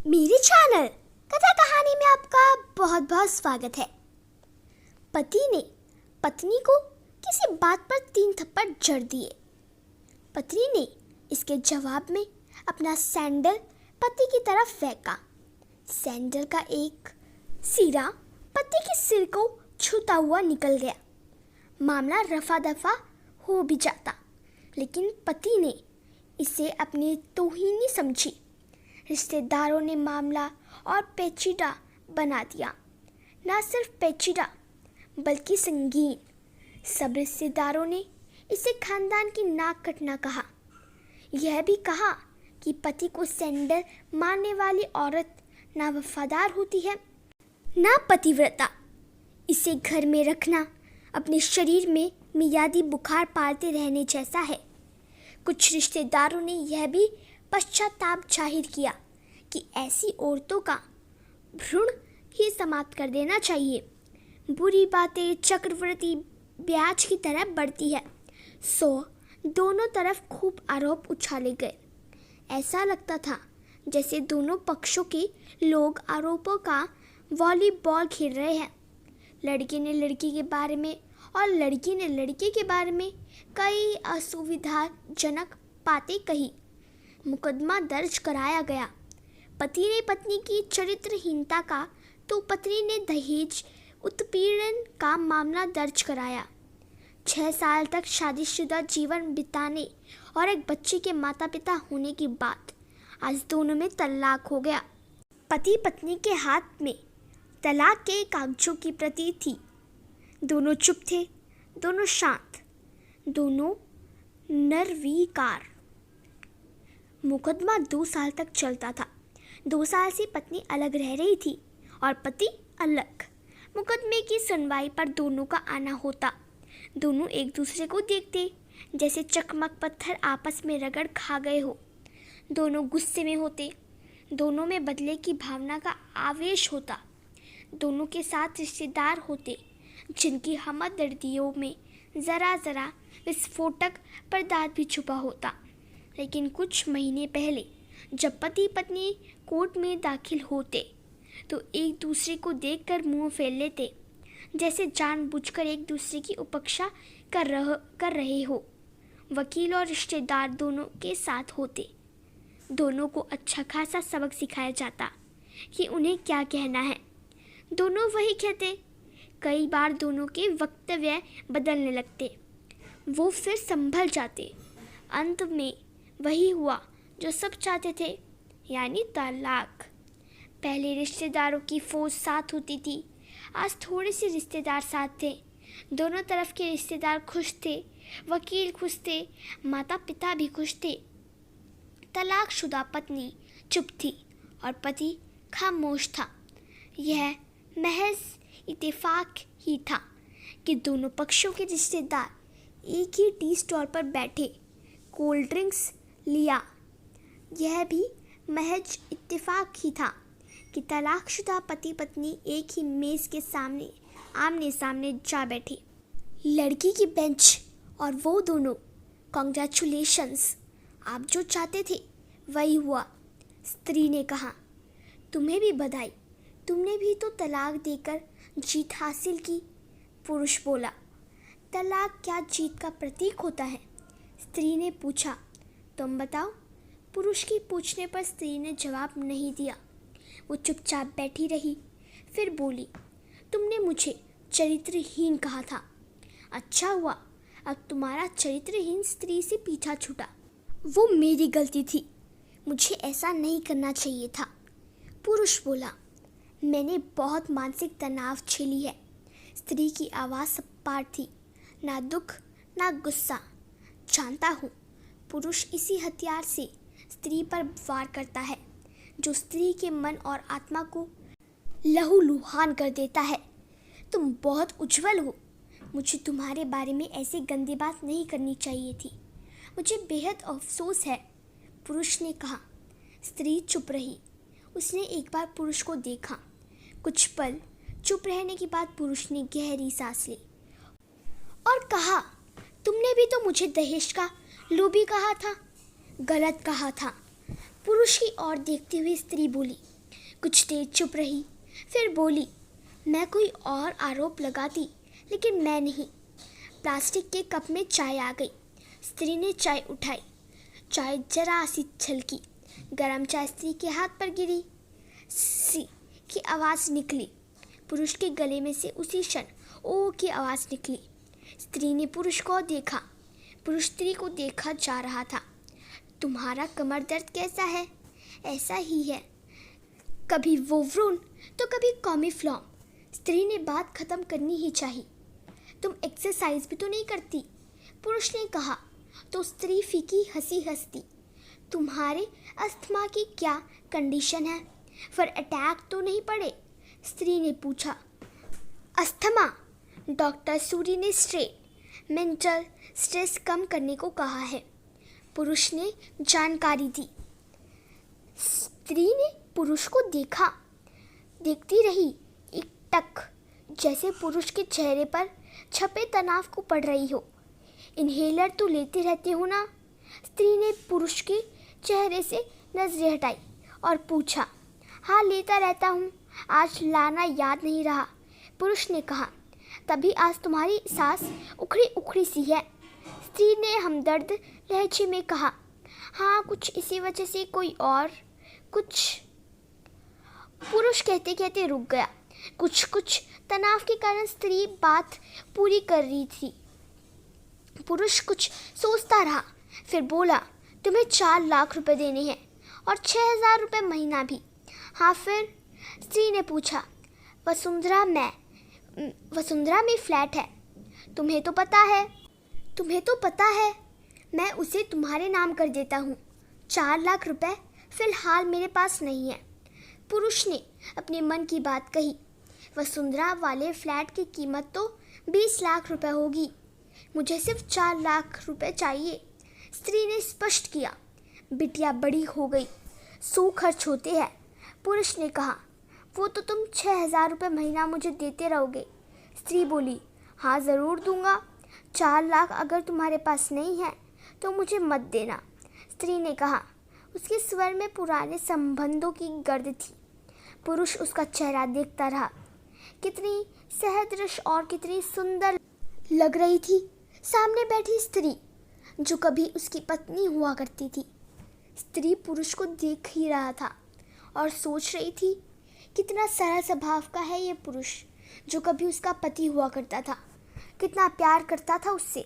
मेरे चैनल कथा कहानी में आपका बहुत बहुत स्वागत है। पति ने पत्नी को किसी बात पर 3 थप्पड़ जड़ दिए। पत्नी ने इसके जवाब में अपना सैंडल पति की तरफ फेंका। सैंडल का एक सिरा पति के सिर को छूता हुआ निकल गया। मामला रफा दफा हो भी जाता, लेकिन पति ने इसे अपनी तौहीनी समझी। रिश्तेदारों ने मामला और पेचीदा बना दिया। न सिर्फ पेचीदा बल्कि संगीन। सब रिश्तेदारों ने इसे खानदान की नाक कटना कहा। यह भी कहा कि पति को सैंडल मारने वाली औरत ना वफादार होती है ना पतिव्रता। इसे घर में रखना अपने शरीर में मियादी बुखार पालते रहने जैसा है। कुछ रिश्तेदारों ने यह भी पश्चाताप जाहिर किया कि ऐसी औरतों का भ्रूण ही समाप्त कर देना चाहिए। बुरी बातें चक्रवृद्धि ब्याज की तरह बढ़ती है। दोनों तरफ खूब आरोप उछाले गए। ऐसा लगता था जैसे दोनों पक्षों के लोग आरोपों का वॉलीबॉल खेल रहे हैं। लड़के ने लड़की के बारे में और लड़की ने लड़के के बारे में कई असुविधाजनक बातें कही। मुकदमा दर्ज कराया गया। पति ने पत्नी की चरित्रहीनता का तो पत्नी ने दहेज उत्पीड़न का मामला दर्ज कराया। 6 साल तक शादीशुदा जीवन बिताने और एक बच्चे के माता पिता होने के बाद आज दोनों में तलाक हो गया। पति पत्नी के हाथ में तलाक के कागजों की प्रति थी। दोनों चुप थे, दोनों शांत, दोनों निर्विकार। मुकदमा 2 साल तक चलता था। 2 साल से पत्नी अलग रह रही थी और पति अलग। मुकदमे की सुनवाई पर दोनों का आना होता। दोनों एक दूसरे को देखते जैसे चकमक पत्थर आपस में रगड़ खा गए हो। दोनों गुस्से में होते। दोनों में बदले की भावना का आवेश होता। दोनों के साथ रिश्तेदार होते जिनकी हमदर्दियों में ज़रा ज़रा विस्फोटक पदार्थ भी छुपा होता। लेकिन कुछ महीने पहले जब पति पत्नी कोर्ट में दाखिल होते तो एक दूसरे को देखकर मुंह फेर लेते, जैसे जानबूझकर एक दूसरे की उपेक्षा कर रहे हो। वकील और रिश्तेदार दोनों के साथ होते। दोनों को अच्छा खासा सबक सिखाया जाता कि उन्हें क्या कहना है। दोनों वही कहते। कई बार दोनों के वक्तव्य बदलने लगते। वो फिर संभल जाते। अंत में वही हुआ जो सब चाहते थे, यानी तलाक। पहले रिश्तेदारों की फौज साथ होती थी, आज थोड़े से रिश्तेदार साथ थे। दोनों तरफ के रिश्तेदार खुश थे, वकील खुश थे, माता पिता भी खुश थे। तलाकशुदा पत्नी चुप थी और पति खामोश था। यह महज इत्तेफाक ही था कि दोनों पक्षों के रिश्तेदार एक ही टी स्टॉल पर बैठे कोल्ड ड्रिंक्स लिया। यह भी महज इत्तेफाक ही था कि तलाकशुदा पति पत्नी एक ही मेज़ के सामने आमने सामने जा बैठे। लड़की की बेंच और वो दोनों। कॉन्ग्रेचुलेशंस, आप जो चाहते थे वही हुआ। स्त्री ने कहा। तुम्हें भी बधाई, तुमने भी तो तलाक देकर जीत हासिल की। पुरुष बोला। तलाक क्या जीत का प्रतीक होता है? स्त्री ने पूछा। तुम बताओ। पुरुष की पूछने पर स्त्री ने जवाब नहीं दिया। वो चुपचाप बैठी रही। फिर बोली, तुमने मुझे चरित्रहीन कहा था। अच्छा हुआ अब तुम्हारा चरित्रहीन स्त्री से पीछा छूटा। वो मेरी गलती थी, मुझे ऐसा नहीं करना चाहिए था। पुरुष बोला, मैंने बहुत मानसिक तनाव झेली है। स्त्री की आवाज़ सपाट थी, ना दुख ना गुस्सा। जानता हूँ, पुरुष इसी हथियार से स्त्री पर वार करता है जो स्त्री के मन और आत्मा को लहूलुहान कर देता है। तुम बहुत उज्जवल हो। मुझे तुम्हारे बारे में ऐसी गंदी बात नहीं करनी चाहिए थी। मुझे बेहद अफसोस है, पुरुष ने कहा। स्त्री चुप रही। उसने एक बार पुरुष को देखा। कुछ पल चुप रहने के बाद पुरुष ने गहरी सांस ली और कहा, तुमने भी तो मुझे दहेज का लोभी कहा था। गलत कहा था। पुरुष की ओर देखती हुई स्त्री बोली। कुछ देर चुप रही, फिर बोली, मैं कोई और आरोप लगाती, लेकिन मैं नहीं। प्लास्टिक के कप में चाय आ गई। स्त्री ने चाय उठाई। चाय जरा सी छलकी। गरम चाय स्त्री के हाथ पर गिरी। सी की आवाज़ निकली। पुरुष के गले में से उसी क्षण ओ की आवाज़ निकली। स्त्री ने पुरुष को देखा। पुरुष स्त्री को देखा जा रहा था। तुम्हारा कमर दर्द कैसा है? ऐसा ही है, कभी वोवरून तो कभी कॉमीफ्लॉम। स्त्री ने बात खत्म करनी ही चाहिए। तुम एक्सरसाइज भी तो नहीं करती, पुरुष ने कहा। तो स्त्री फीकी हंसी हंसती। तुम्हारे अस्थमा की क्या कंडीशन है? फिर अटैक तो नहीं पड़े? स्त्री ने पूछा। अस्थमा? डॉक्टर सूरी ने मेंटल स्ट्रेस कम करने को कहा है, पुरुष ने जानकारी दी। स्त्री ने पुरुष को देखती रही, एक टक, जैसे पुरुष के चेहरे पर छपे तनाव को पढ़ रही हो। इन्हेलर तो लेते रहते हो ना? स्त्री ने पुरुष के चेहरे से नजरें हटाई और पूछा। हाँ, लेता रहता हूँ, आज लाना याद नहीं रहा, पुरुष ने कहा। तभी आज तुम्हारी सांस उखड़ी उखड़ी सी है, स्त्री ने हमदर्द लहजे में कहा। हाँ, कुछ इसी वजह से, कोई और कुछ? पुरुष कहते कहते रुक गया। कुछ तनाव के कारण स्त्री बात पूरी कर रही थी। पुरुष कुछ सोचता रहा, फिर बोला, तुम्हें 4 लाख रुपए देने हैं और 6,000 रुपये महीना भी। हाँ, फिर? स्त्री ने पूछा। वसुंधरा में फ्लैट है, तुम्हें तो पता है, मैं उसे तुम्हारे नाम कर देता हूँ। 4 लाख रुपए फिलहाल मेरे पास नहीं है, पुरुष ने अपने मन की बात कही। वसुंधरा वाले फ्लैट की कीमत तो 20 लाख रुपए होगी, मुझे सिर्फ 4 लाख रुपए चाहिए, स्त्री ने स्पष्ट किया। बिटिया बड़ी हो गई, 100 खर्च होते हैं, पुरुष ने कहा। वो तो तुम 6,000 रुपये महीना मुझे देते रहोगे, स्त्री बोली। हाँ, ज़रूर दूंगा। 4 लाख अगर तुम्हारे पास नहीं है तो मुझे मत देना, स्त्री ने कहा। उसके स्वर में पुराने संबंधों की गर्द थी। पुरुष उसका चेहरा देखता रहा। कितनी सहदृश और कितनी सुंदर लग रही थी सामने बैठी स्त्री, जो कभी उसकी पत्नी हुआ करती थी। स्त्री पुरुष को देख ही रहा था और सोच रही थी, कितना सरल स्वभाव का है ये पुरुष, जो कभी उसका पति हुआ करता था। कितना प्यार करता था उससे।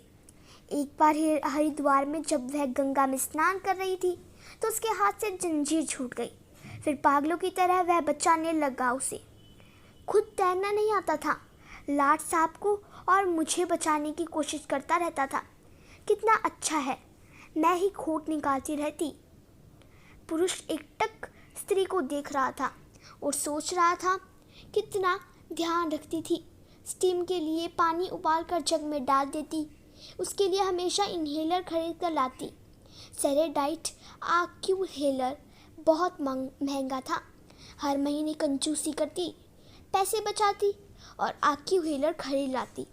एक बार हरिद्वार में जब वह गंगा में स्नान कर रही थी तो उसके हाथ से जंजीर छूट गई। फिर पागलों की तरह वह बचाने लगा उसे। खुद तैरना नहीं आता था, लाट साहब को और मुझे बचाने की कोशिश करता रहता था। कितना अच्छा है, मैं ही खोट निकालती रहती। पुरुष एकटक स्त्री को देख रहा था और सोच रहा था, कितना ध्यान रखती थी। स्टीम के लिए पानी उबालकर जग में डाल देती, उसके लिए हमेशा इन्हेलर खरीद कर लाती। सेरेडाइट आक्यूहेलर बहुत महंगा था। हर महीने कंजूसी करती, पैसे बचाती और आक्यूहेलर खरीद लाती।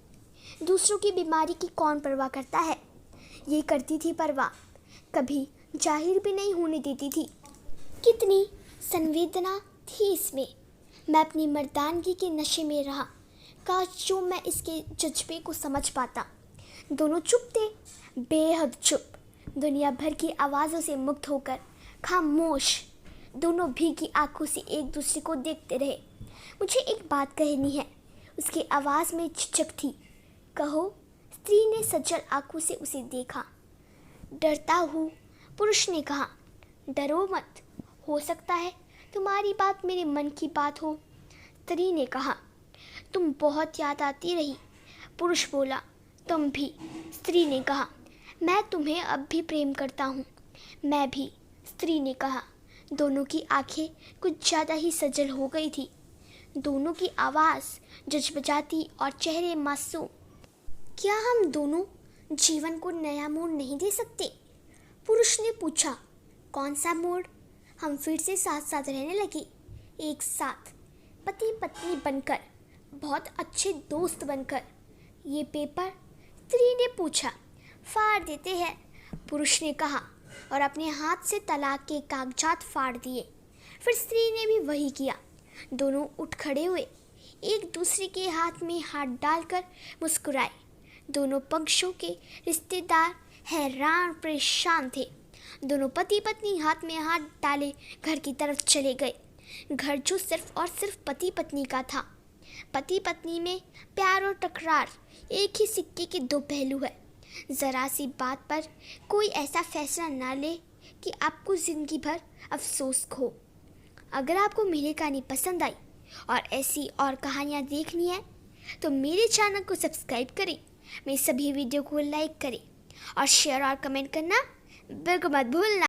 दूसरों की बीमारी की कौन परवाह करता है, ये करती थी परवाह, कभी जाहिर भी नहीं होने देती थी। कितनी संवेदना थी इसमें। मैं अपनी मर्दानगी के नशे में रहा। काश जो मैं इसके जज्बे को समझ पाता। दोनों चुप थे, बेहद चुप, दुनिया भर की आवाज़ों से मुक्त होकर खामोश। दोनों भीगी आंखों से एक दूसरे को देखते रहे। मुझे एक बात कहनी है, उसकी आवाज़ में झिझक थी। कहो, स्त्री ने सजल आंखों से उसे देखा। डरता हूँ, पुरुष ने कहा। डरो मत, हो सकता है तुम्हारी बात मेरे मन की बात हो, स्त्री ने कहा। तुम बहुत याद आती रही, पुरुष बोला। तुम भी, स्त्री ने कहा। मैं तुम्हें अब भी प्रेम करता हूँ। मैं भी, स्त्री ने कहा। दोनों की आंखें कुछ ज़्यादा ही सजल हो गई थी। दोनों की आवाज़ जज्बजाती और चेहरे मासूम। क्या हम दोनों जीवन को नया मोड़ नहीं दे सकते, पुरुष ने पूछा। कौन सा मोड़? हम फिर से साथ साथ रहने लगे, एक साथ, पति पत्नी बनकर, बहुत अच्छे दोस्त बनकर। ये पेपर, स्त्री ने पूछा। फाड़ देते हैं, पुरुष ने कहा और अपने हाथ से तलाक के कागजात फाड़ दिए। फिर स्त्री ने भी वही किया। दोनों उठ खड़े हुए, एक दूसरे के हाथ में हाथ डालकर मुस्कुराए। दोनों पक्षों के रिश्तेदार हैरान परेशान थे। दोनों पति पत्नी हाथ में हाथ डाले घर की तरफ चले गए। घर जो सिर्फ और सिर्फ पति पत्नी का था। पति पत्नी में प्यार और तकरार एक ही सिक्के के दो पहलू है। ज़रा सी बात पर कोई ऐसा फैसला ना ले कि आपको ज़िंदगी भर अफसोस हो। अगर आपको मेरी कहानी पसंद आई और ऐसी और कहानियाँ देखनी है तो मेरे चैनल को सब्सक्राइब करें, मेरे सभी वीडियो को लाइक करें और शेयर और कमेंट करना बिल्कुल मत भूलना।